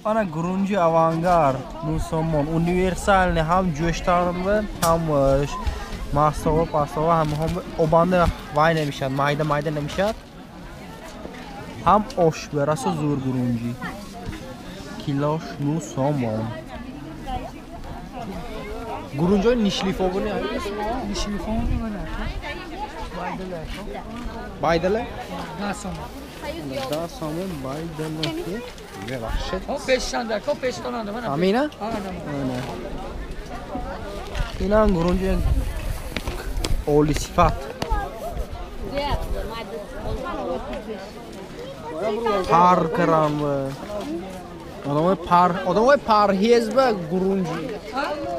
Ana grunji avangard, musulmon, universalni ham jo'shtanli, ham mastava, pastava, ham obanda vay nemishad, mayda nemishad. Ham osh berasa zo'r grunji. Kilosh musulmon. Grunjoy nishlifovni Nishlifovni mana. Baydala? Da somon baydalaki. Yaxshi. O 5 tanda, ko 5 tonanda mana. Amina? Ana. Inan grunji oli sifat. Par karan ve adamı parhez ve grunji.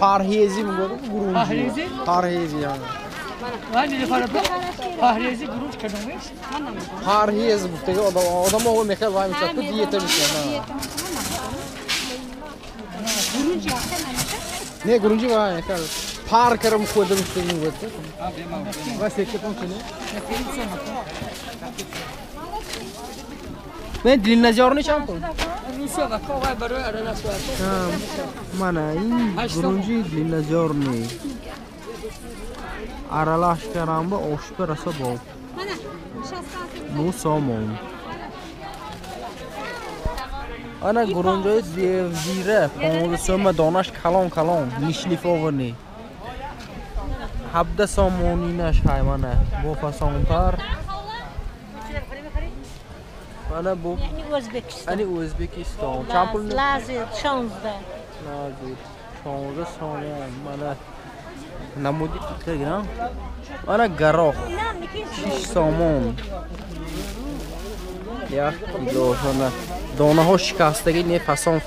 Parhezi mi bu? Grunji. Parhezi? Parhezi yani. Ben de farklı. Pahrezi grunj kadınmış. Parhez bu tege adamı o mekal var mı çaktı diyete bir şey. Grunji yapsana. Ne grunji var mekal. Par karam koydum üstüne bu. Ve sekte ponçene. Ben dinleyeceğim çam koy. Rusya ve Kovay barı arası var. Mana in grunji dinleyeceğim. Aralashkaram va oshga rasa bor. Mana shastan. Musulmon. Ana grunjoy zira, pon soma donash kalon, nishlifovni. Habda somoninash haymana. Bu fasontar. Ana bu O'zbekiston. ani O'zbekiston. Champulni Lazit, Shonzda. Lazit. Shonzda somon. Mana namudi qilgan. Ana garoh. Shish somon. Ya, do'shona. Donaho shikastagi ne fason.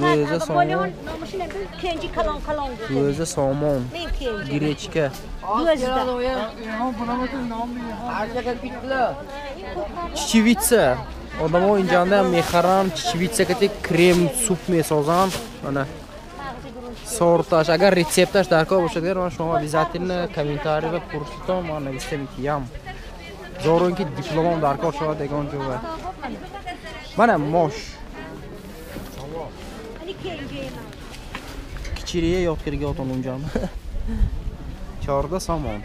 Göze somon. Kenji kalon. Göze somon. Grechka. Chichivitsa. Odam o'yinjanda mexaran chichivitsa katek krem sup mesozan. Mana sortash agar retseptash darkor bo'lsa-da, men shunga обязательно kommentariy va kursdan mana istamikiyam. Zo'ronki diplomim darkor shovat degan jo'va. Mana mosh. Kichiriye yotqirga o'tin unjam. Chorda somon.